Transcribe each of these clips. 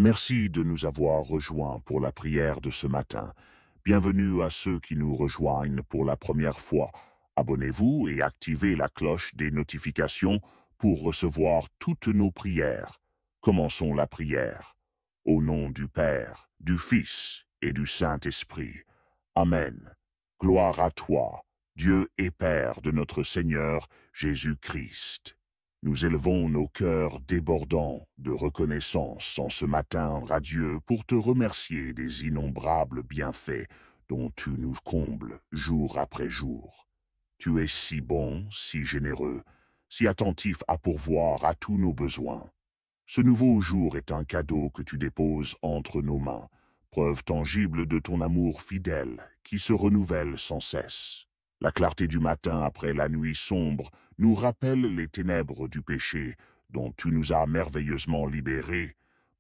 Merci de nous avoir rejoints pour la prière de ce matin. Bienvenue à ceux qui nous rejoignent pour la première fois. Abonnez-vous et activez la cloche des notifications pour recevoir toutes nos prières. Commençons la prière. Au nom du Père, du Fils et du Saint-Esprit. Amen. Gloire à toi, Dieu et Père de notre Seigneur Jésus-Christ. Nous élevons nos cœurs débordants de reconnaissance en ce matin radieux pour te remercier des innombrables bienfaits dont tu nous combles jour après jour. Tu es si bon, si généreux, si attentif à pourvoir à tous nos besoins. Ce nouveau jour est un cadeau que tu déposes entre nos mains, preuve tangible de ton amour fidèle qui se renouvelle sans cesse. La clarté du matin après la nuit sombre nous rappelle les ténèbres du péché dont tu nous as merveilleusement libérés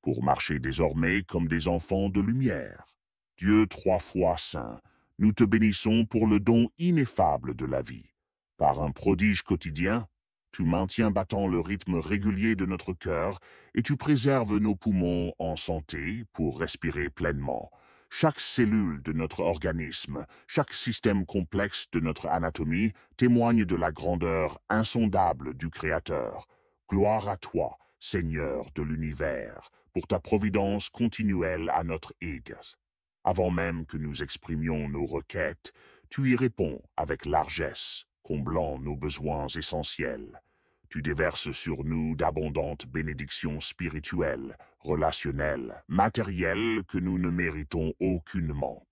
pour marcher désormais comme des enfants de lumière. Dieu trois fois saint, nous te bénissons pour le don ineffable de la vie. Par un prodige quotidien, tu maintiens battant le rythme régulier de notre cœur et tu préserves nos poumons en santé pour respirer pleinement. Chaque cellule de notre organisme, chaque système complexe de notre anatomie témoigne de la grandeur insondable du Créateur. Gloire à toi, Seigneur de l'univers, pour ta providence continuelle à notre égard. Avant même que nous exprimions nos requêtes, tu y réponds avec largesse, comblant nos besoins essentiels. Tu déverses sur nous d'abondantes bénédictions spirituelles, relationnelles, matérielles que nous ne méritons aucunement.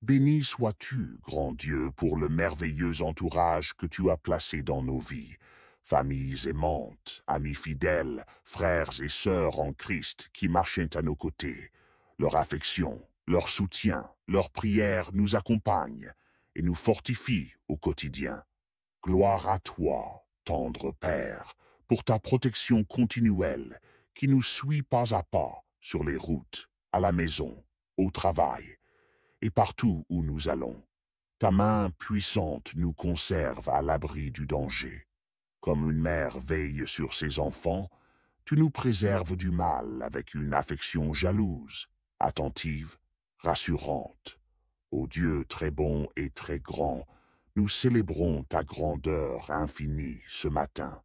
Béni sois-tu, grand Dieu, pour le merveilleux entourage que tu as placé dans nos vies. Familles aimantes, amis fidèles, frères et sœurs en Christ qui marchaient à nos côtés. Leur affection, leur soutien, leur prière nous accompagnent et nous fortifient au quotidien. Gloire à toi, tendre Père, pour ta protection continuelle qui nous suit pas à pas sur les routes, à la maison, au travail et partout où nous allons. Ta main puissante nous conserve à l'abri du danger. Comme une mère veille sur ses enfants, tu nous préserves du mal avec une affection jalouse, attentive, rassurante. Ô Dieu très bon et très grand, nous célébrons ta grandeur infinie ce matin.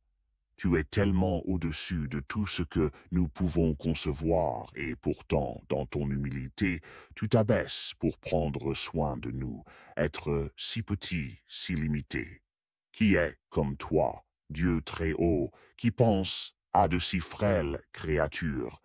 Tu es tellement au-dessus de tout ce que nous pouvons concevoir et pourtant, dans ton humilité, tu t'abaisses pour prendre soin de nous, être si petit, si limité. Qui est comme toi, Dieu très haut, qui pense à de si frêles créatures?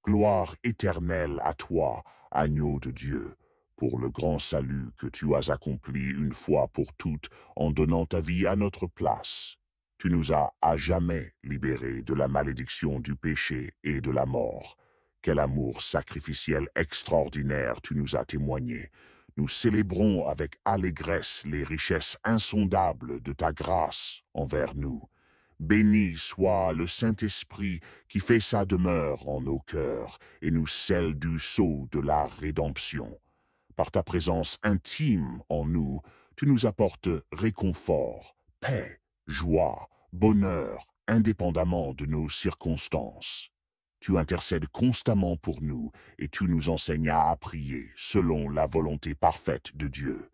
Gloire éternelle à toi, agneau de Dieu, pour le grand salut que tu as accompli une fois pour toutes en donnant ta vie à notre place. Tu nous as à jamais libérés de la malédiction du péché et de la mort. Quel amour sacrificiel extraordinaire tu nous as témoigné. Nous célébrons avec allégresse les richesses insondables de ta grâce envers nous. Béni soit le Saint-Esprit qui fait sa demeure en nos cœurs et nous scelle du sceau de la rédemption. Par ta présence intime en nous, tu nous apportes réconfort, paix, joie, bonheur, indépendamment de nos circonstances. Tu intercèdes constamment pour nous et tu nous enseignes à prier selon la volonté parfaite de Dieu.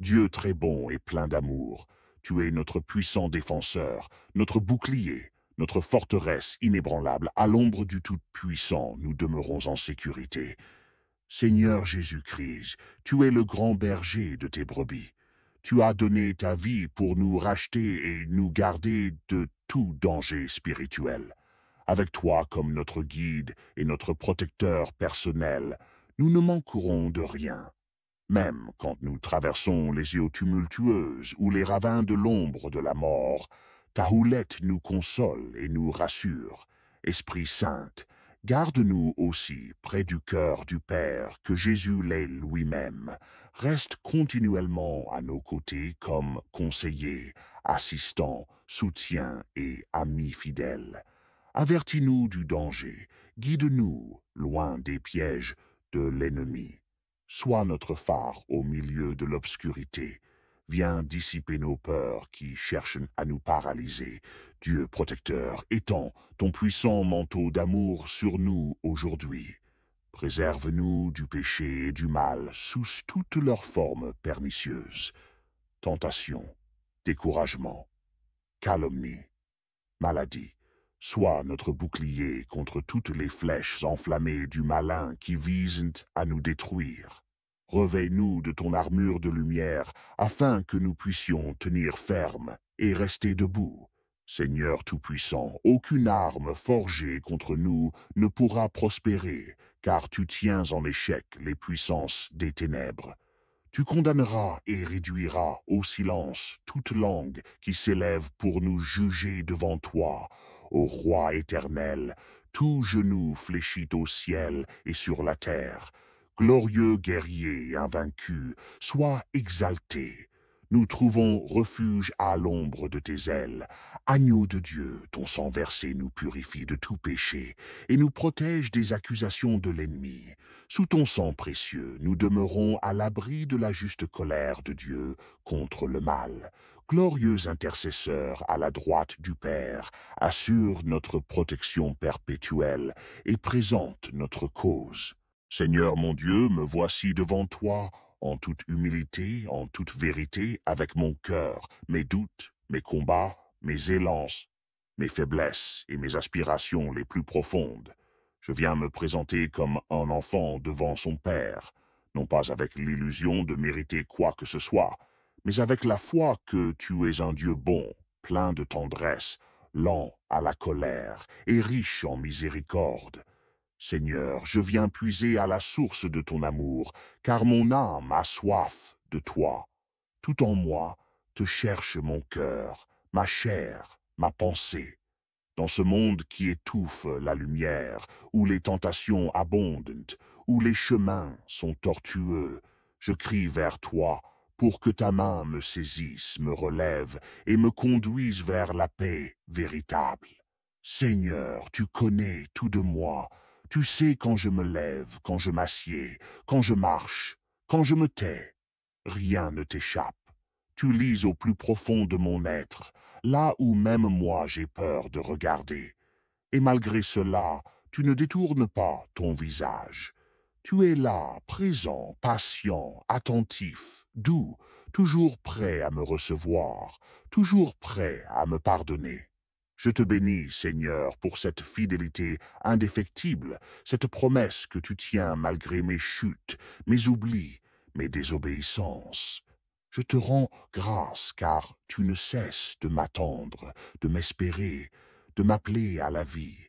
Dieu très bon et plein d'amour, tu es notre puissant défenseur, notre bouclier, notre forteresse inébranlable. À l'ombre du Tout-Puissant, nous demeurons en sécurité. Seigneur Jésus-Christ, tu es le grand berger de tes brebis. Tu as donné ta vie pour nous racheter et nous garder de tout danger spirituel. Avec toi comme notre guide et notre protecteur personnel, nous ne manquerons de rien. Même quand nous traversons les eaux tumultueuses ou les ravins de l'ombre de la mort, ta houlette nous console et nous rassure. Esprit Saint, garde-nous aussi près du cœur du Père que Jésus l'est lui-même. Reste continuellement à nos côtés comme conseiller, assistant, soutien et ami fidèle. Avertis-nous du danger, guide-nous loin des pièges de l'ennemi. Sois notre phare au milieu de l'obscurité. Viens dissiper nos peurs qui cherchent à nous paralyser. Dieu protecteur, étends ton puissant manteau d'amour sur nous aujourd'hui. Préserve-nous du péché et du mal sous toutes leurs formes pernicieuses. Tentation, découragement, calomnie, maladie. Sois notre bouclier contre toutes les flèches enflammées du malin qui visent à nous détruire. Revêt-nous de ton armure de lumière, afin que nous puissions tenir ferme et rester debout. Seigneur Tout-Puissant, aucune arme forgée contre nous ne pourra prospérer, car tu tiens en échec les puissances des ténèbres. Tu condamneras et réduiras au silence toute langue qui s'élève pour nous juger devant toi, ô Roi éternel. Tout genou fléchit au ciel et sur la terre. Glorieux guerrier invaincu, sois exalté. Nous trouvons refuge à l'ombre de tes ailes. Agneau de Dieu, ton sang versé nous purifie de tout péché et nous protège des accusations de l'ennemi. Sous ton sang précieux, nous demeurons à l'abri de la juste colère de Dieu contre le mal. Glorieux intercesseur à la droite du Père, assure notre protection perpétuelle et présente notre cause. Seigneur mon Dieu, me voici devant toi, en toute humilité, en toute vérité, avec mon cœur, mes doutes, mes combats, mes élances, mes faiblesses et mes aspirations les plus profondes. Je viens me présenter comme un enfant devant son Père, non pas avec l'illusion de mériter quoi que ce soit, mais avec la foi que tu es un Dieu bon, plein de tendresse, lent à la colère et riche en miséricorde. Seigneur, je viens puiser à la source de ton amour, car mon âme a soif de toi. Tout en moi te cherche mon cœur, ma chair, ma pensée. Dans ce monde qui étouffe la lumière, où les tentations abondent, où les chemins sont tortueux, je crie vers toi pour que ta main me saisisse, me relève et me conduise vers la paix véritable. Seigneur, tu connais tout de moi. Tu sais quand je me lève, quand je m'assieds, quand je marche, quand je me tais. Rien ne t'échappe. Tu lis au plus profond de mon être, là où même moi j'ai peur de regarder. Et malgré cela, tu ne détournes pas ton visage. Tu es là, présent, patient, attentif, doux, toujours prêt à me recevoir, toujours prêt à me pardonner. Je te bénis, Seigneur, pour cette fidélité indéfectible, cette promesse que tu tiens malgré mes chutes, mes oublis, mes désobéissances. Je te rends grâce car tu ne cesses de m'attendre, de m'espérer, de m'appeler à la vie.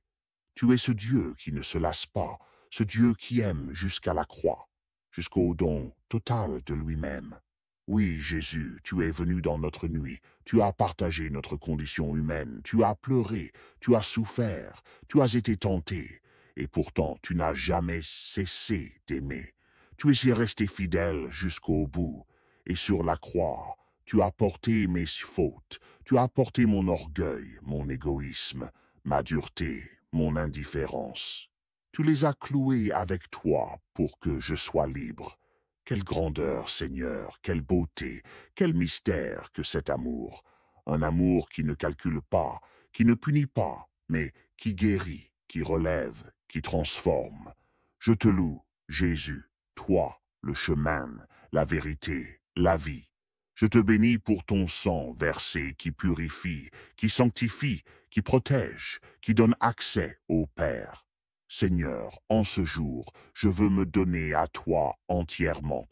Tu es ce Dieu qui ne se lasse pas, ce Dieu qui aime jusqu'à la croix, jusqu'au don total de lui-même. Oui, Jésus, tu es venu dans notre nuit, tu as partagé notre condition humaine, tu as pleuré, tu as souffert, tu as été tenté, et pourtant tu n'as jamais cessé d'aimer. Tu es resté fidèle jusqu'au bout, et sur la croix, tu as porté mes fautes, tu as porté mon orgueil, mon égoïsme, ma dureté, mon indifférence. Tu les as cloués avec toi pour que je sois libre. Quelle grandeur, Seigneur, quelle beauté, quel mystère que cet amour. Un amour qui ne calcule pas, qui ne punit pas, mais qui guérit, qui relève, qui transforme. Je te loue, Jésus, toi, le chemin, la vérité, la vie. Je te bénis pour ton sang versé qui purifie, qui sanctifie, qui protège, qui donne accès au Père. Seigneur, en ce jour, je veux me donner à toi entièrement.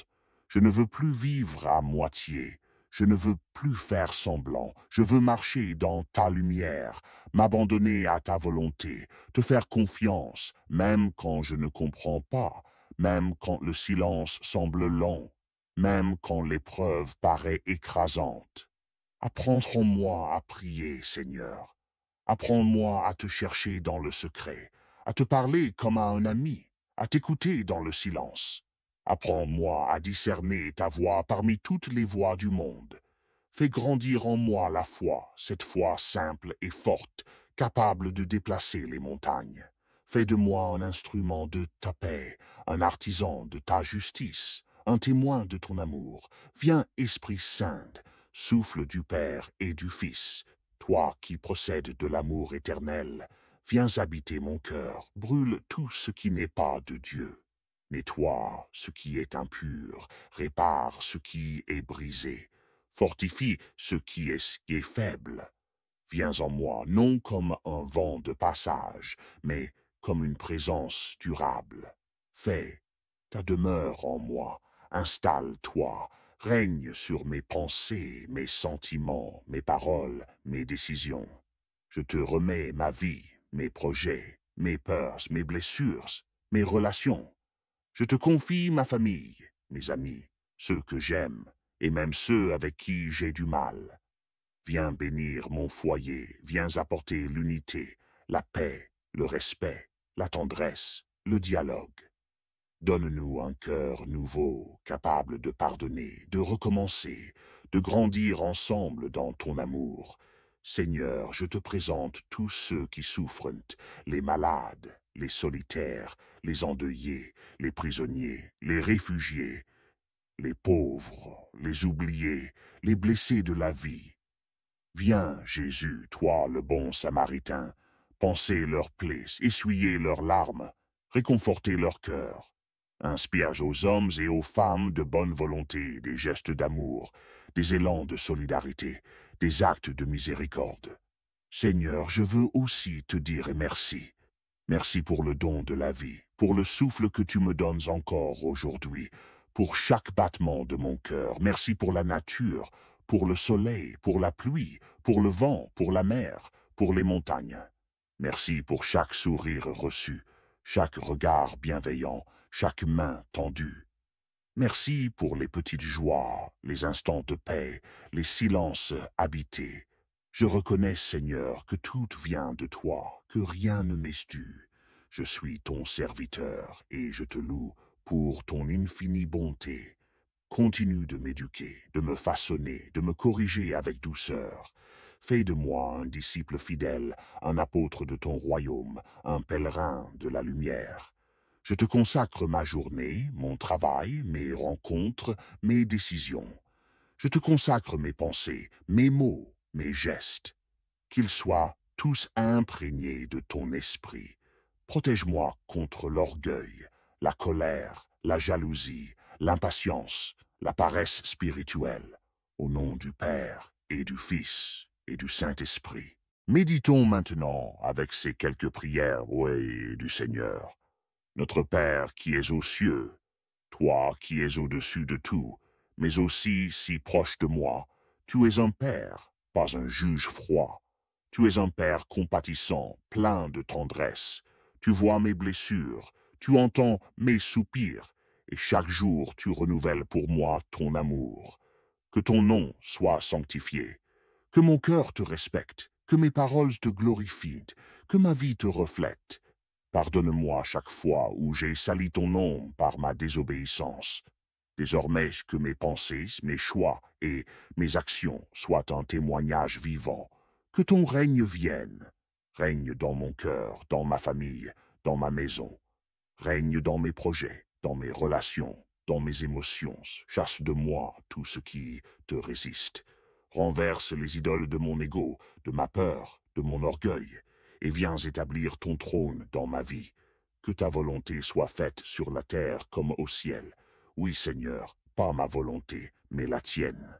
Je ne veux plus vivre à moitié. Je ne veux plus faire semblant. Je veux marcher dans ta lumière, m'abandonner à ta volonté, te faire confiance, même quand je ne comprends pas, même quand le silence semble long, même quand l'épreuve paraît écrasante. Apprends en moi à prier, Seigneur. Apprends-moi à te chercher dans le secret, à te parler comme à un ami, à t'écouter dans le silence. Apprends-moi à discerner ta voix parmi toutes les voix du monde. Fais grandir en moi la foi, cette foi simple et forte, capable de déplacer les montagnes. Fais de moi un instrument de ta paix, un artisan de ta justice, un témoin de ton amour. Viens, Esprit Saint, souffle du Père et du Fils, toi qui procèdes de l'amour éternel, viens habiter mon cœur, brûle tout ce qui n'est pas de Dieu. Nettoie ce qui est impur, répare ce qui est brisé, fortifie ce qui est faible. Viens en moi, non comme un vent de passage, mais comme une présence durable. Fais ta demeure en moi, installe-toi, règne sur mes pensées, mes sentiments, mes paroles, mes décisions. Je te remets ma vie, mes projets, mes peurs, mes blessures, mes relations. Je te confie ma famille, mes amis, ceux que j'aime, et même ceux avec qui j'ai du mal. Viens bénir mon foyer, viens apporter l'unité, la paix, le respect, la tendresse, le dialogue. Donne-nous un cœur nouveau, capable de pardonner, de recommencer, de grandir ensemble dans ton amour. Seigneur, je te présente tous ceux qui souffrent, les malades, les solitaires, les endeuillés, les prisonniers, les réfugiés, les pauvres, les oubliés, les blessés de la vie. Viens, Jésus, toi le bon Samaritain, panser leurs plaies, essuyer leurs larmes, réconforter leur cœur. Inspire aux hommes et aux femmes de bonne volonté des gestes d'amour, des élans de solidarité, des actes de miséricorde. Seigneur, je veux aussi te dire merci. Merci pour le don de la vie, pour le souffle que tu me donnes encore aujourd'hui, pour chaque battement de mon cœur. Merci pour la nature, pour le soleil, pour la pluie, pour le vent, pour la mer, pour les montagnes. Merci pour chaque sourire reçu, chaque regard bienveillant, chaque main tendue. Merci pour les petites joies, les instants de paix, les silences habités. Je reconnais, Seigneur, que tout vient de toi, que rien ne m'est dû. Je suis ton serviteur et je te loue pour ton infinie bonté. Continue de m'éduquer, de me façonner, de me corriger avec douceur. Fais de moi un disciple fidèle, un apôtre de ton royaume, un pèlerin de la lumière. Je te consacre ma journée, mon travail, mes rencontres, mes décisions. Je te consacre mes pensées, mes mots, mes gestes. Qu'ils soient tous imprégnés de ton esprit. Protège-moi contre l'orgueil, la colère, la jalousie, l'impatience, la paresse spirituelle. Au nom du Père et du Fils et du Saint-Esprit. Méditons maintenant avec ces quelques prières, oui, du Seigneur. Notre Père qui es aux cieux, toi qui es au-dessus de tout, mais aussi si proche de moi, tu es un Père, pas un juge froid. Tu es un Père compatissant, plein de tendresse. Tu vois mes blessures, tu entends mes soupirs, et chaque jour tu renouvelles pour moi ton amour. Que ton nom soit sanctifié, que mon cœur te respecte, que mes paroles te glorifient, que ma vie te reflète. Pardonne-moi chaque fois où j'ai sali ton nom par ma désobéissance. Désormais que mes pensées, mes choix et mes actions soient un témoignage vivant. Que ton règne vienne. Règne dans mon cœur, dans ma famille, dans ma maison. Règne dans mes projets, dans mes relations, dans mes émotions. Chasse de moi tout ce qui te résiste. Renverse les idoles de mon ego, de ma peur, de mon orgueil, et viens établir ton trône dans ma vie. Que ta volonté soit faite sur la terre comme au ciel. Oui, Seigneur, pas ma volonté, mais la tienne.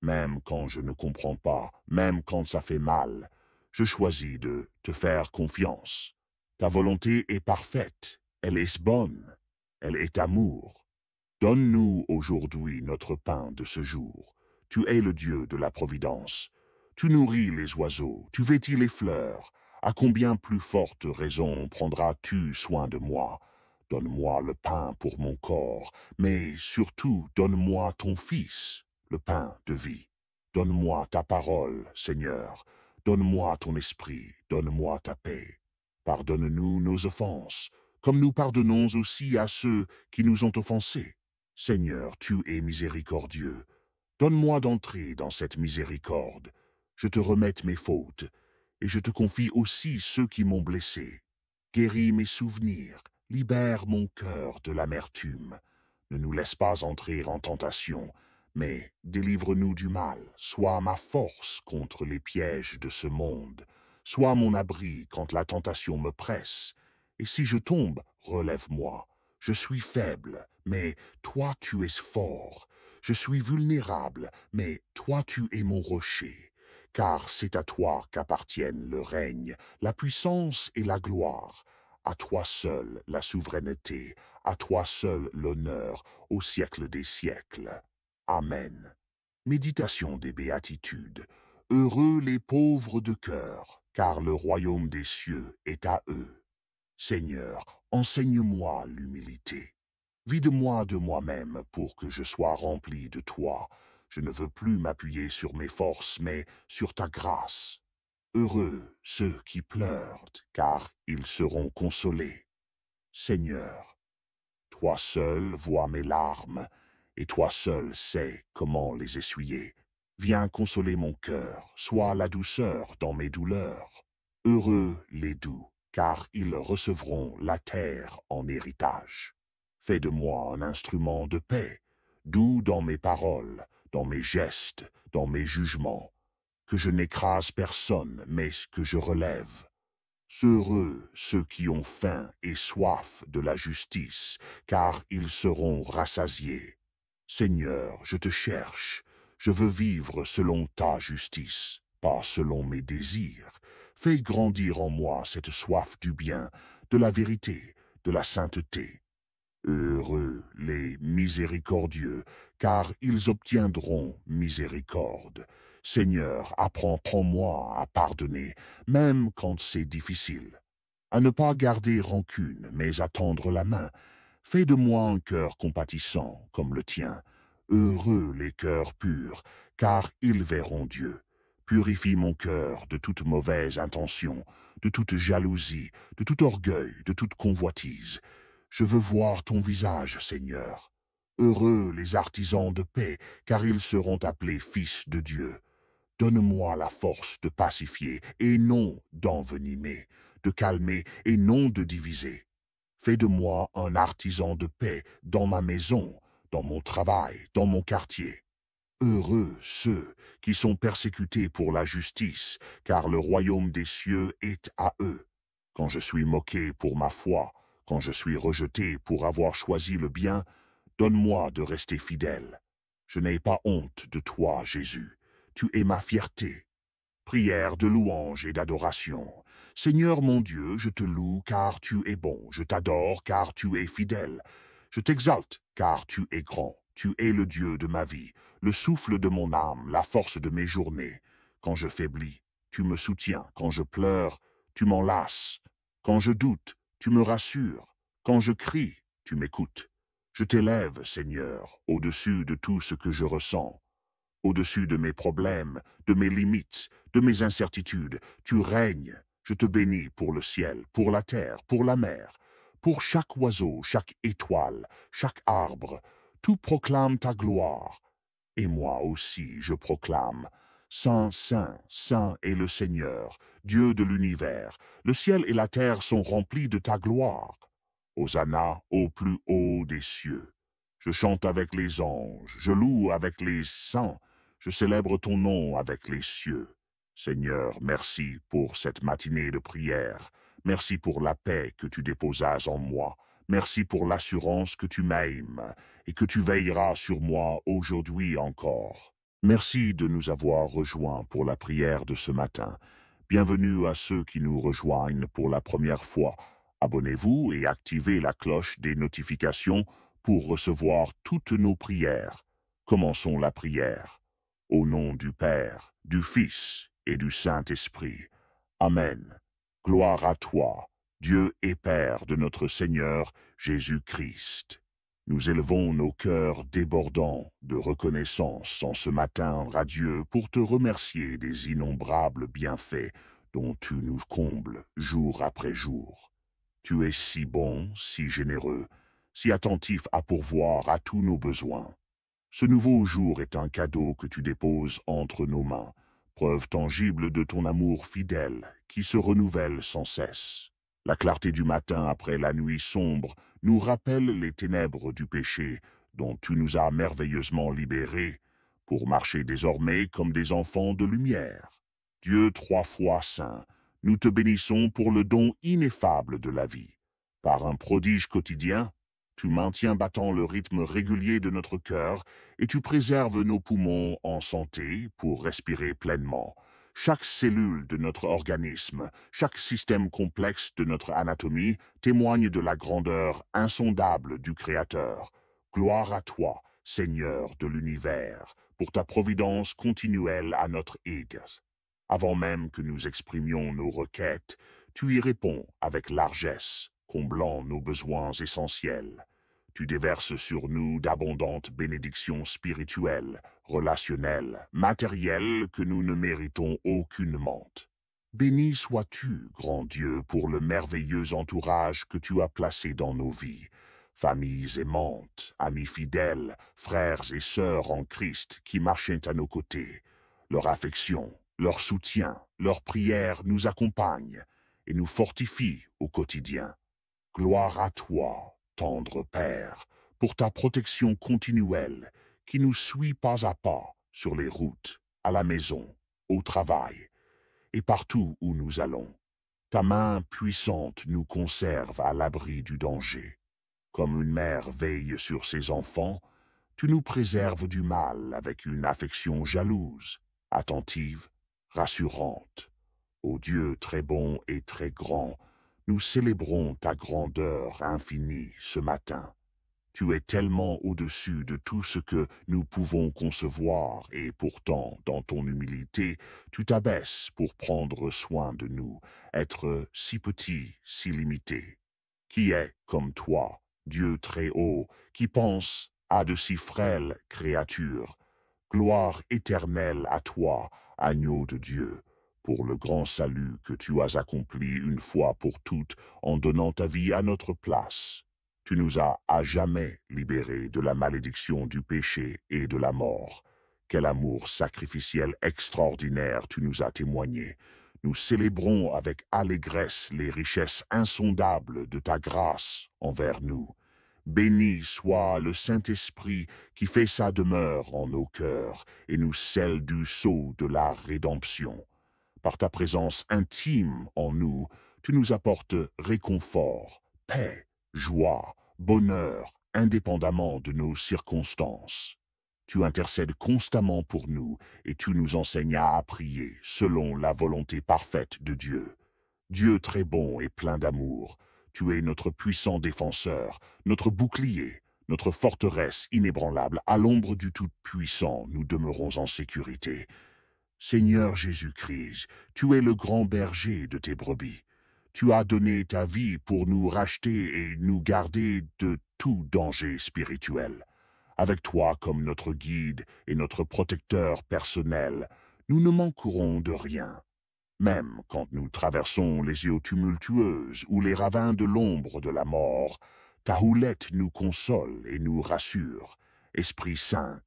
Même quand je ne comprends pas, même quand ça fait mal, je choisis de te faire confiance. Ta volonté est parfaite, elle est bonne, elle est amour. Donne-nous aujourd'hui notre pain de ce jour. Tu es le Dieu de la providence. Tu nourris les oiseaux, tu vêtis les fleurs. À combien plus forte raison prendras-tu soin de moi? Donne-moi le pain pour mon corps, mais surtout donne-moi ton Fils, le pain de vie. Donne-moi ta parole, Seigneur. Donne-moi ton esprit, donne-moi ta paix. Pardonne-nous nos offenses, comme nous pardonnons aussi à ceux qui nous ont offensés. Seigneur, tu es miséricordieux. Donne-moi d'entrer dans cette miséricorde. Je te remets mes fautes, et je te confie aussi ceux qui m'ont blessé. Guéris mes souvenirs, libère mon cœur de l'amertume. Ne nous laisse pas entrer en tentation, mais délivre-nous du mal. Sois ma force contre les pièges de ce monde. Sois mon abri quand la tentation me presse. Et si je tombe, relève-moi. Je suis faible, mais toi tu es fort. Je suis vulnérable, mais toi tu es mon rocher. Car c'est à toi qu'appartiennent le règne, la puissance et la gloire. À toi seul la souveraineté, à toi seul l'honneur, au siècle des siècles. Amen. Méditation des béatitudes. Heureux les pauvres de cœur, car le royaume des cieux est à eux. Seigneur, enseigne-moi l'humilité. Vide-moi de moi-même pour que je sois rempli de toi. Je ne veux plus m'appuyer sur mes forces, mais sur ta grâce. Heureux ceux qui pleurent, car ils seront consolés. Seigneur, toi seul vois mes larmes, et toi seul sais comment les essuyer. Viens consoler mon cœur, sois la douceur dans mes douleurs. Heureux les doux, car ils recevront la terre en héritage. Fais de moi un instrument de paix, doux dans mes paroles, dans mes gestes, dans mes jugements, que je n'écrase personne, mais que je relève. Heureux ceux qui ont faim et soif de la justice, car ils seront rassasiés. Seigneur, je te cherche, je veux vivre selon ta justice, pas selon mes désirs. Fais grandir en moi cette soif du bien, de la vérité, de la sainteté. Heureux les miséricordieux, car ils obtiendront miséricorde. Seigneur, apprends-moi à pardonner, même quand c'est difficile. À ne pas garder rancune, mais à tendre la main. Fais de moi un cœur compatissant comme le tien. Heureux les cœurs purs, car ils verront Dieu. Purifie mon cœur de toute mauvaise intention, de toute jalousie, de tout orgueil, de toute convoitise. Je veux voir ton visage, Seigneur. Heureux les artisans de paix, car ils seront appelés fils de Dieu. Donne-moi la force de pacifier et non d'envenimer, de calmer et non de diviser. Fais de moi un artisan de paix dans ma maison, dans mon travail, dans mon quartier. Heureux ceux qui sont persécutés pour la justice, car le royaume des cieux est à eux. Quand je suis moqué pour ma foi, quand je suis rejeté pour avoir choisi le bien, donne-moi de rester fidèle. Je n'ai pas honte de toi, Jésus. Tu es ma fierté. Prière de louange et d'adoration. Seigneur mon Dieu, je te loue car tu es bon. Je t'adore car tu es fidèle. Je t'exalte car tu es grand. Tu es le Dieu de ma vie, le souffle de mon âme, la force de mes journées. Quand je faiblis, tu me soutiens. Quand je pleure, tu m'enlaces. Quand je doute, tu me rassures. Quand je crie, tu m'écoutes. Je t'élève, Seigneur, au-dessus de tout ce que je ressens. Au-dessus de mes problèmes, de mes limites, de mes incertitudes, tu règnes. Je te bénis pour le ciel, pour la terre, pour la mer, pour chaque oiseau, chaque étoile, chaque arbre. Tout proclame ta gloire. Et moi aussi je proclame. Saint, Saint, Saint est le Seigneur, Dieu de l'univers. Le ciel et la terre sont remplis de ta gloire. Hosanna au plus haut des cieux. Je chante avec les anges, je loue avec les saints, je célèbre ton nom avec les cieux. Seigneur, merci pour cette matinée de prière. Merci pour la paix que tu déposas en moi. Merci pour l'assurance que tu m'aimes et que tu veilleras sur moi aujourd'hui encore. Merci de nous avoir rejoints pour la prière de ce matin. Bienvenue à ceux qui nous rejoignent pour la première fois. Abonnez-vous et activez la cloche des notifications pour recevoir toutes nos prières. Commençons la prière. Au nom du Père, du Fils et du Saint-Esprit. Amen. Gloire à toi, Dieu et Père de notre Seigneur Jésus-Christ. Nous élevons nos cœurs débordants de reconnaissance en ce matin radieux pour te remercier des innombrables bienfaits dont tu nous combles jour après jour. Tu es si bon, si généreux, si attentif à pourvoir à tous nos besoins. Ce nouveau jour est un cadeau que tu déposes entre nos mains, preuve tangible de ton amour fidèle qui se renouvelle sans cesse. La clarté du matin après la nuit sombre nous rappelle les ténèbres du péché dont tu nous as merveilleusement libérés pour marcher désormais comme des enfants de lumière. Dieu trois fois saint, nous te bénissons pour le don ineffable de la vie. Par un prodige quotidien, Tu maintiens battant le rythme régulier de notre cœur et tu préserves nos poumons en santé pour respirer pleinement. Chaque cellule de notre organisme, chaque système complexe de notre anatomie témoigne de la grandeur insondable du Créateur. Gloire à toi, Seigneur de l'univers, pour ta providence continuelle à notre égard. Avant même que nous exprimions nos requêtes, tu y réponds avec largesse, comblant nos besoins essentiels. Tu déverses sur nous d'abondantes bénédictions spirituelles, relationnelles, matérielles que nous ne méritons aucunement. Béni sois-tu, grand Dieu, pour le merveilleux entourage que tu as placé dans nos vies. Familles aimantes, amis fidèles, frères et sœurs en Christ qui marchaient à nos côtés. Leur affection, leur soutien, leur prière nous accompagnent et nous fortifient au quotidien. Gloire à toi, tendre Père, pour ta protection continuelle qui nous suit pas à pas sur les routes, à la maison, au travail et partout où nous allons. Ta main puissante nous conserve à l'abri du danger. Comme une mère veille sur ses enfants, tu nous préserves du mal avec une affection jalouse, attentive, rassurante. Ô Dieu très bon et très grand, nous célébrons ta grandeur infinie ce matin. Tu es tellement au-dessus de tout ce que nous pouvons concevoir et pourtant, dans ton humilité, tu t'abaisses pour prendre soin de nous, être si petit, si limité. Qui est comme toi, Dieu très haut, qui pense à de si frêles créatures? Gloire éternelle à toi, agneau de Dieu, pour le grand salut que tu as accompli une fois pour toutes en donnant ta vie à notre place. Tu nous as à jamais libérés de la malédiction du péché et de la mort. Quel amour sacrificiel extraordinaire tu nous as témoigné. Nous célébrons avec allégresse les richesses insondables de ta grâce envers nous. Béni soit le Saint-Esprit qui fait sa demeure en nos cœurs et nous scelle du sceau de la rédemption. Par ta présence intime en nous, tu nous apportes réconfort, paix, joie, bonheur, indépendamment de nos circonstances. Tu intercèdes constamment pour nous et tu nous enseignes à prier selon la volonté parfaite de Dieu. Dieu très bon et plein d'amour, tu es notre puissant défenseur, notre bouclier, notre forteresse inébranlable. À l'ombre du Tout-Puissant, nous demeurons en sécurité. Seigneur Jésus-Christ, tu es le grand berger de tes brebis. Tu as donné ta vie pour nous racheter et nous garder de tout danger spirituel. Avec toi comme notre guide et notre protecteur personnel, nous ne manquerons de rien. Même quand nous traversons les eaux tumultueuses ou les ravins de l'ombre de la mort, ta houlette nous console et nous rassure. Esprit Saint,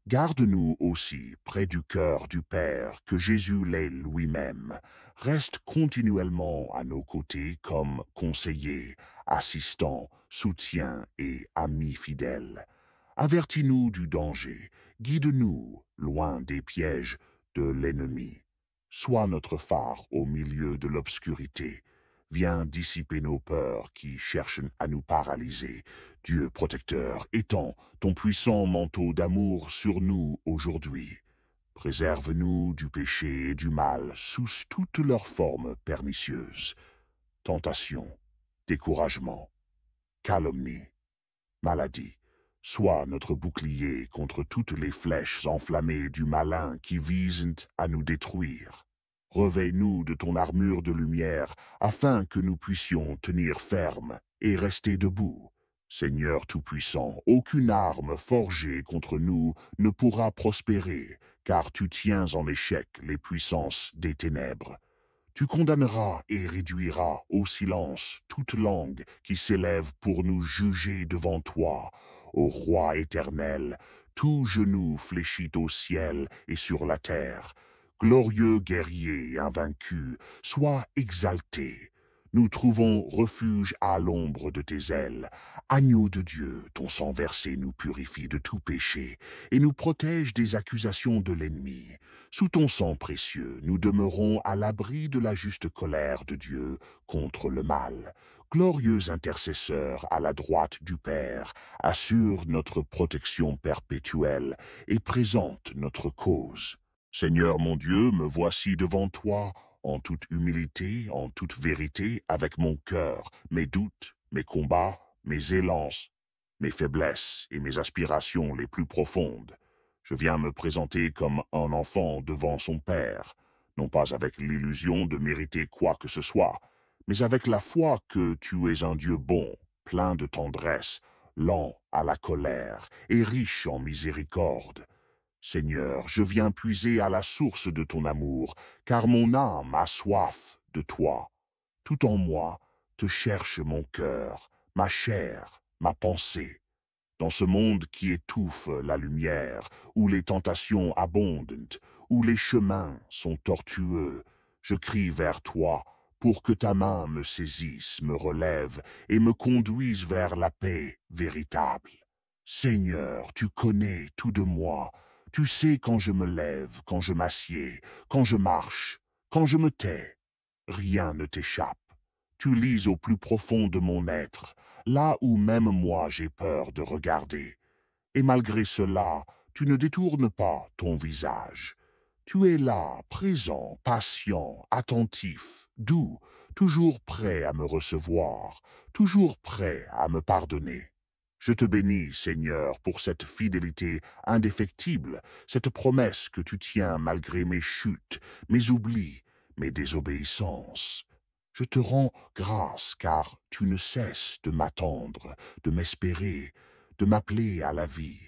garde-nous aussi près du cœur du Père que Jésus l'est lui-même. Reste continuellement à nos côtés comme conseiller, assistant, soutien et ami fidèle. Avertis-nous du danger, guide-nous loin des pièges de l'ennemi. Sois notre phare au milieu de l'obscurité. Viens dissiper nos peurs qui cherchent à nous paralyser. Dieu protecteur, étends ton puissant manteau d'amour sur nous aujourd'hui. Préserve-nous du péché et du mal sous toutes leurs formes pernicieuses. Tentation, découragement, calomnie, maladie. Sois notre bouclier contre toutes les flèches enflammées du malin qui visent à nous détruire. Revêt-nous de ton armure de lumière, afin que nous puissions tenir ferme et rester debout. Seigneur Tout-Puissant, aucune arme forgée contre nous ne pourra prospérer, car tu tiens en échec les puissances des ténèbres. Tu condamneras et réduiras au silence toute langue qui s'élève pour nous juger devant toi. Ô Roi éternel, tout genou fléchit au ciel et sur la terre. Glorieux guerrier invaincu, sois exalté. Nous trouvons refuge à l'ombre de tes ailes. Agneau de Dieu, ton sang versé nous purifie de tout péché et nous protège des accusations de l'ennemi. Sous ton sang précieux, nous demeurons à l'abri de la juste colère de Dieu contre le mal. glorieux intercesseur à la droite du Père, assure notre protection perpétuelle et présente notre cause. Seigneur mon Dieu, me voici devant toi, en toute humilité, en toute vérité, avec mon cœur, mes doutes, mes combats, mes élances, mes faiblesses et mes aspirations les plus profondes. Je viens me présenter comme un enfant devant son Père, non pas avec l'illusion de mériter quoi que ce soit, mais avec la foi que tu es un Dieu bon, plein de tendresse, lent à la colère et riche en miséricorde. Seigneur, je viens puiser à la source de ton amour, car mon âme a soif de toi. Tout en moi te cherche mon cœur, ma chair, ma pensée. Dans ce monde qui étouffe la lumière, où les tentations abondent, où les chemins sont tortueux, je crie vers toi pour que ta main me saisisse, me relève et me conduise vers la paix véritable. Seigneur, tu connais tout de moi, tu sais quand je me lève, quand je m'assieds, quand je marche, quand je me tais. Rien ne t'échappe. Tu lis au plus profond de mon être, là où même moi j'ai peur de regarder. Et malgré cela, tu ne détournes pas ton visage. Tu es là, présent, patient, attentif, doux, toujours prêt à me recevoir, toujours prêt à me pardonner. Je te bénis, Seigneur, pour cette fidélité indéfectible, cette promesse que tu tiens malgré mes chutes, mes oublis, mes désobéissances. Je te rends grâce car tu ne cesses de m'attendre, de m'espérer, de m'appeler à la vie.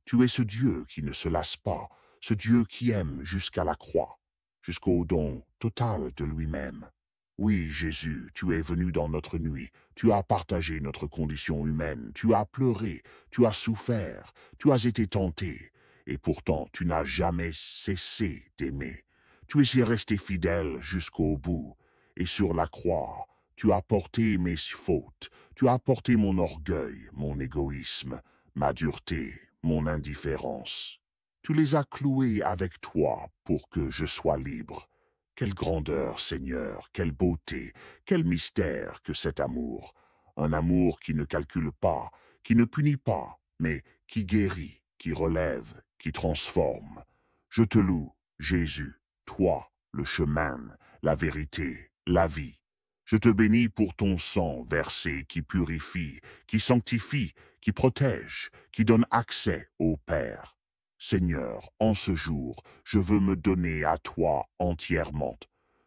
Tu es ce Dieu qui ne se lasse pas, ce Dieu qui aime jusqu'à la croix, jusqu'au don total de lui-même. Oui, Jésus, tu es venu dans notre nuit, tu as partagé notre condition humaine, tu as pleuré, tu as souffert, tu as été tenté, et pourtant tu n'as jamais cessé d'aimer. Tu es resté fidèle jusqu'au bout, et sur la croix, tu as porté mes fautes, tu as porté mon orgueil, mon égoïsme, ma dureté, mon indifférence. Tu les as cloués avec toi pour que je sois libre. Quelle grandeur, Seigneur, quelle beauté, quel mystère que cet amour. Un amour qui ne calcule pas, qui ne punit pas, mais qui guérit, qui relève, qui transforme. Je te loue, Jésus, toi, le chemin, la vérité, la vie. Je te bénis pour ton sang versé qui purifie, qui sanctifie, qui protège, qui donne accès au Père. Seigneur, en ce jour, je veux me donner à toi entièrement.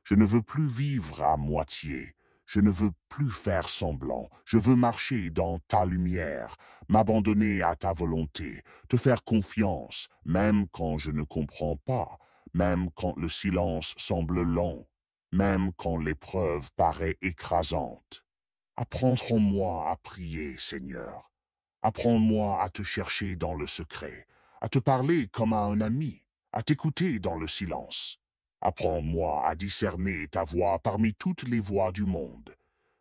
Je ne veux plus vivre à moitié. Je ne veux plus faire semblant. Je veux marcher dans ta lumière, m'abandonner à ta volonté, te faire confiance, même quand je ne comprends pas, même quand le silence semble long, même quand l'épreuve paraît écrasante. Apprends en moi à prier, Seigneur. Apprends-moi à te chercher dans le secret, à te parler comme à un ami, à t'écouter dans le silence. Apprends-moi à discerner ta voix parmi toutes les voix du monde.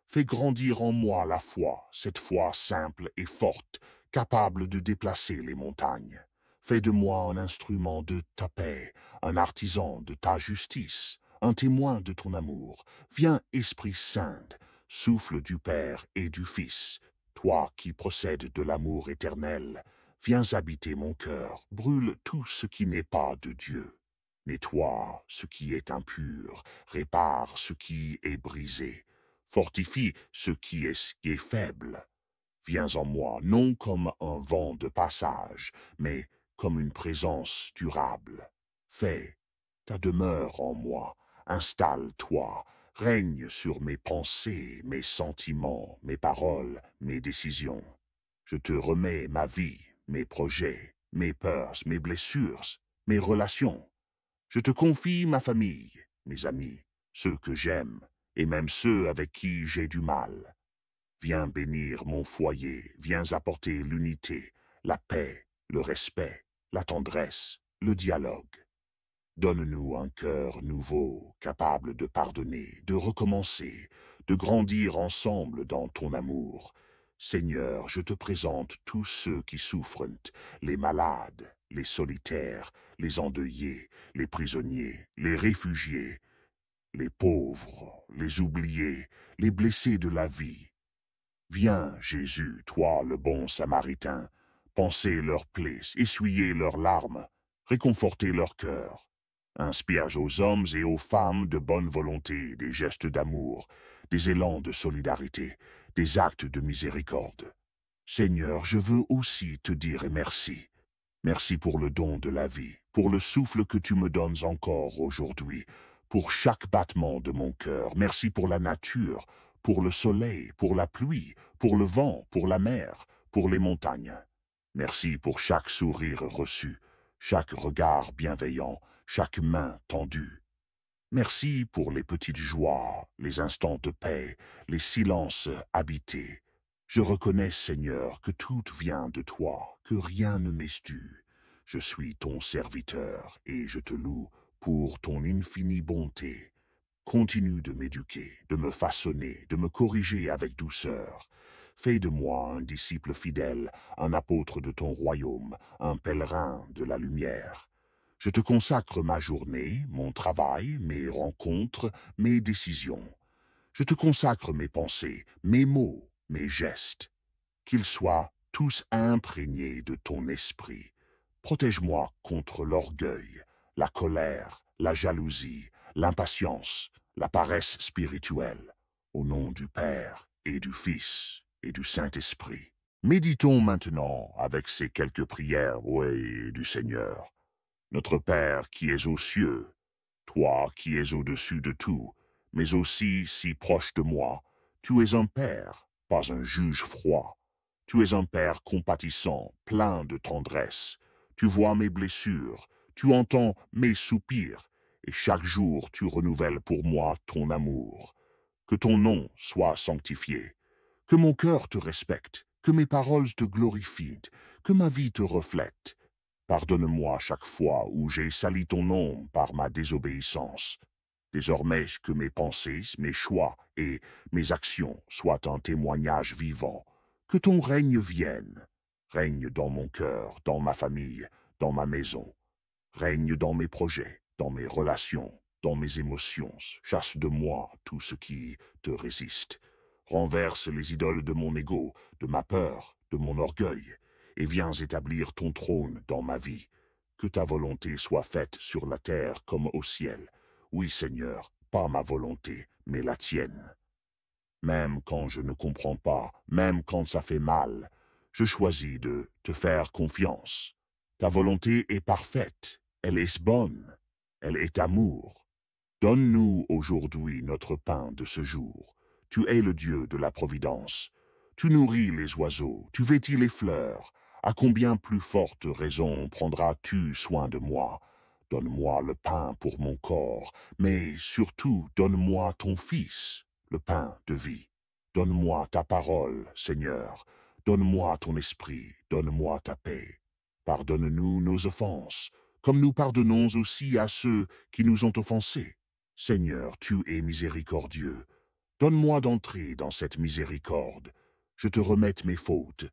Fais grandir en moi la foi, cette foi simple et forte, capable de déplacer les montagnes. Fais de moi un instrument de ta paix, un artisan de ta justice, un témoin de ton amour. Viens, Esprit Saint, souffle du Père et du Fils, toi qui procèdes de l'amour éternel, viens habiter mon cœur, brûle tout ce qui n'est pas de Dieu. Nettoie ce qui est impur, répare ce qui est brisé, fortifie ce qui est faible. Viens en moi, non comme un vent de passage, mais comme une présence durable. Fais ta demeure en moi, installe-toi, règne sur mes pensées, mes sentiments, mes paroles, mes décisions. Je te remets ma vie, mes projets, mes peurs, mes blessures, mes relations. Je te confie ma famille, mes amis, ceux que j'aime, et même ceux avec qui j'ai du mal. Viens bénir mon foyer, viens apporter l'unité, la paix, le respect, la tendresse, le dialogue. Donne-nous un cœur nouveau, capable de pardonner, de recommencer, de grandir ensemble dans ton amour. Seigneur, je te présente tous ceux qui souffrent, les malades, les solitaires, les endeuillés, les prisonniers, les réfugiés, les pauvres, les oubliés, les blessés de la vie, Viens, Jésus, toi le bon Samaritain, panser leurs plaies, essuyer leurs larmes, réconforter leur cœur. Inspire aux hommes et aux femmes de bonne volonté des gestes d'amour, des élans de solidarité, des actes de miséricorde. Seigneur, je veux aussi te dire merci. Merci pour le don de la vie, pour le souffle que tu me donnes encore aujourd'hui, pour chaque battement de mon cœur. Merci pour la nature, pour le soleil, pour la pluie, pour le vent, pour la mer, pour les montagnes. Merci pour chaque sourire reçu, chaque regard bienveillant, chaque main tendue. Merci pour les petites joies, les instants de paix, les silences habités. Je reconnais, Seigneur, que tout vient de toi, que rien ne m'est dû. Je suis ton serviteur et je te loue pour ton infinie bonté. Continue de m'éduquer, de me façonner, de me corriger avec douceur. Fais de moi un disciple fidèle, un apôtre de ton royaume, un pèlerin de la lumière. Je te consacre ma journée, mon travail, mes rencontres, mes décisions. Je te consacre mes pensées, mes mots, mes gestes. Qu'ils soient tous imprégnés de ton esprit. Protège-moi contre l'orgueil, la colère, la jalousie, l'impatience, la paresse spirituelle. Au nom du Père et du Fils et du Saint-Esprit. Méditons maintenant avec ces quelques prières, oui, du Seigneur. Notre Père qui es aux cieux, toi qui es au-dessus de tout, mais aussi si proche de moi, tu es un Père, pas un juge froid. Tu es un Père compatissant, plein de tendresse. Tu vois mes blessures, tu entends mes soupirs, et chaque jour tu renouvelles pour moi ton amour. Que ton nom soit sanctifié, que mon cœur te respecte, que mes paroles te glorifient, que ma vie te reflète. Pardonne-moi chaque fois où j'ai sali ton nom par ma désobéissance. Désormais que mes pensées, mes choix et mes actions soient un témoignage vivant. Que ton règne vienne. Règne dans mon cœur, dans ma famille, dans ma maison. Règne dans mes projets, dans mes relations, dans mes émotions. Chasse de moi tout ce qui te résiste. Renverse les idoles de mon ego, de ma peur, de mon orgueil, et viens établir ton trône dans ma vie. Que ta volonté soit faite sur la terre comme au ciel. Oui, Seigneur, pas ma volonté, mais la tienne. Même quand je ne comprends pas, même quand ça fait mal, je choisis de te faire confiance. Ta volonté est parfaite, elle est bonne, elle est amour. Donne-nous aujourd'hui notre pain de ce jour. Tu es le Dieu de la providence. Tu nourris les oiseaux, tu vêtis les fleurs. À combien plus forte raison prendras-tu soin de moi? Donne-moi le pain pour mon corps, mais surtout donne-moi ton Fils, le pain de vie. Donne-moi ta parole, Seigneur. Donne-moi ton esprit, donne-moi ta paix. Pardonne-nous nos offenses, comme nous pardonnons aussi à ceux qui nous ont offensés. Seigneur, tu es miséricordieux. Donne-moi d'entrer dans cette miséricorde. Je te remets mes fautes,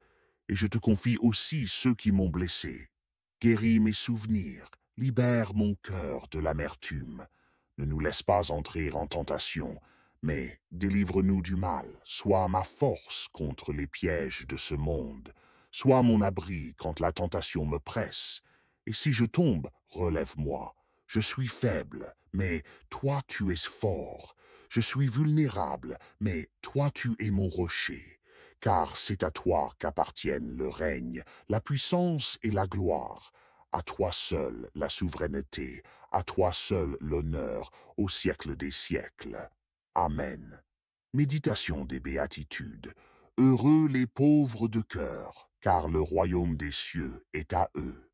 et je te confie aussi ceux qui m'ont blessé. Guéris mes souvenirs, libère mon cœur de l'amertume. Ne nous laisse pas entrer en tentation, mais délivre-nous du mal. Sois ma force contre les pièges de ce monde. Sois mon abri quand la tentation me presse. Et si je tombe, relève-moi. Je suis faible, mais toi tu es fort. Je suis vulnérable, mais toi tu es mon rocher. Car c'est à toi qu'appartiennent le règne, la puissance et la gloire. À toi seul la souveraineté, à toi seul l'honneur, au siècle des siècles. Amen. Méditation des béatitudes. Heureux les pauvres de cœur, car le royaume des cieux est à eux.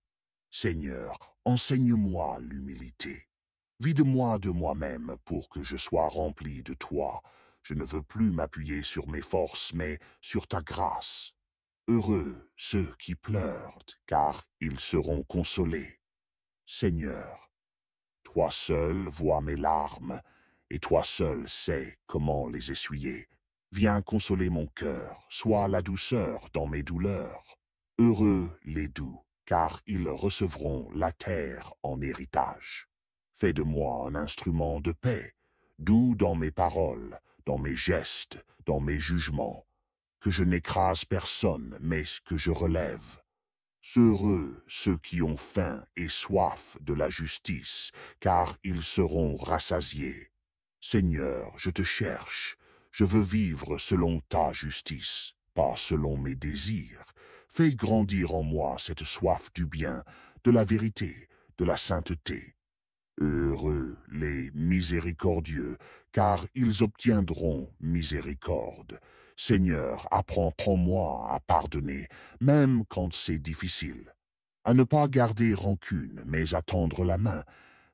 Seigneur, enseigne-moi l'humilité. Vide-moi de moi-même pour que je sois rempli de toi. Je ne veux plus m'appuyer sur mes forces, mais sur ta grâce. Heureux ceux qui pleurent, car ils seront consolés. Seigneur, toi seul vois mes larmes, et toi seul sais comment les essuyer. Viens consoler mon cœur, sois la douceur dans mes douleurs. Heureux les doux, car ils recevront la terre en héritage. Fais de moi un instrument de paix, doux dans mes paroles, dans mes gestes, dans mes jugements. que je n'écrase personne, mais que je relève. Heureux ceux qui ont faim et soif de la justice, car ils seront rassasiés. Seigneur, je te cherche, je veux vivre selon ta justice, pas selon mes désirs. Fais grandir en moi cette soif du bien, de la vérité, de la sainteté. Heureux les miséricordieux, car ils obtiendront miséricorde. Seigneur, apprends-moi à pardonner, même quand c'est difficile, à ne pas garder rancune, mais à tendre la main.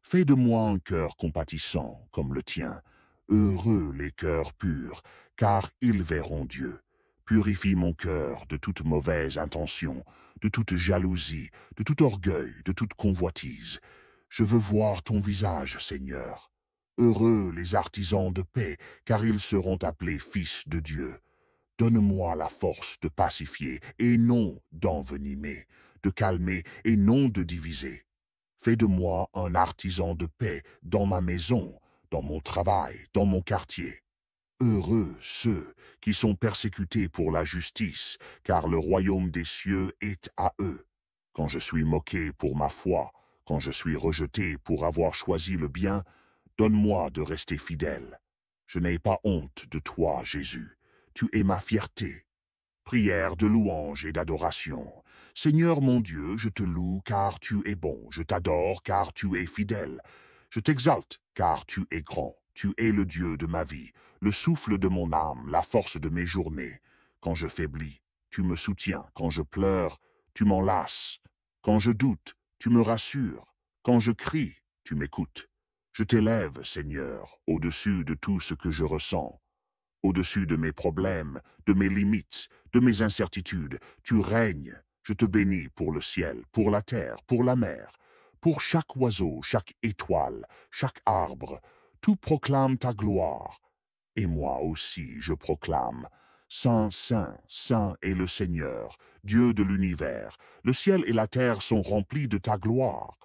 Fais de moi un cœur compatissant comme le tien. Heureux les cœurs purs, car ils verront Dieu. Purifie mon cœur de toute mauvaise intention, de toute jalousie, de tout orgueil, de toute convoitise. Je veux voir ton visage, Seigneur. Heureux les artisans de paix, car ils seront appelés fils de Dieu. Donne-moi la force de pacifier et non d'envenimer, de calmer et non de diviser. Fais de moi un artisan de paix dans ma maison, dans mon travail, dans mon quartier. Heureux ceux qui sont persécutés pour la justice, car le royaume des cieux est à eux. Quand je suis moqué pour ma foi, quand je suis rejeté pour avoir choisi le bien, donne-moi de rester fidèle. Je n'ai pas honte de toi, Jésus. Tu es ma fierté. Prière de louange et d'adoration. Seigneur mon Dieu, je te loue car tu es bon. Je t'adore car tu es fidèle. Je t'exalte car tu es grand. Tu es le Dieu de ma vie, le souffle de mon âme, la force de mes journées. Quand je faiblis, tu me soutiens. Quand je pleure, tu m'enlaces. Quand je doute, tu me rassures. Quand je crie, tu m'écoutes. Je t'élève, Seigneur, au-dessus de tout ce que je ressens. Au-dessus de mes problèmes, de mes limites, de mes incertitudes, tu règnes. Je te bénis pour le ciel, pour la terre, pour la mer, pour chaque oiseau, chaque étoile, chaque arbre. Tout proclame ta gloire. Et moi aussi je proclame. Saint, Saint, Saint est le Seigneur, Dieu de l'univers. Le ciel et la terre sont remplis de ta gloire.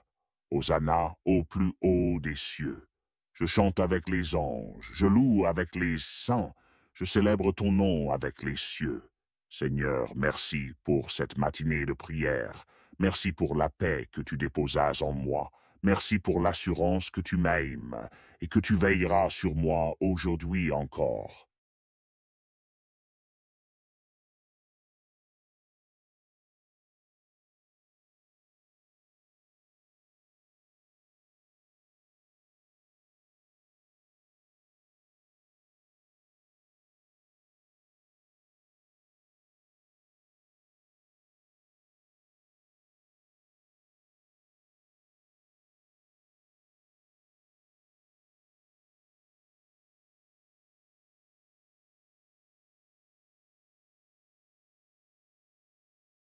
Hosanna au plus haut des cieux. Je chante avec les anges, je loue avec les saints, je célèbre ton nom avec les cieux. Seigneur, merci pour cette matinée de prière. Merci pour la paix que tu déposas en moi. Merci pour l'assurance que tu m'aimes et que tu veilleras sur moi aujourd'hui encore.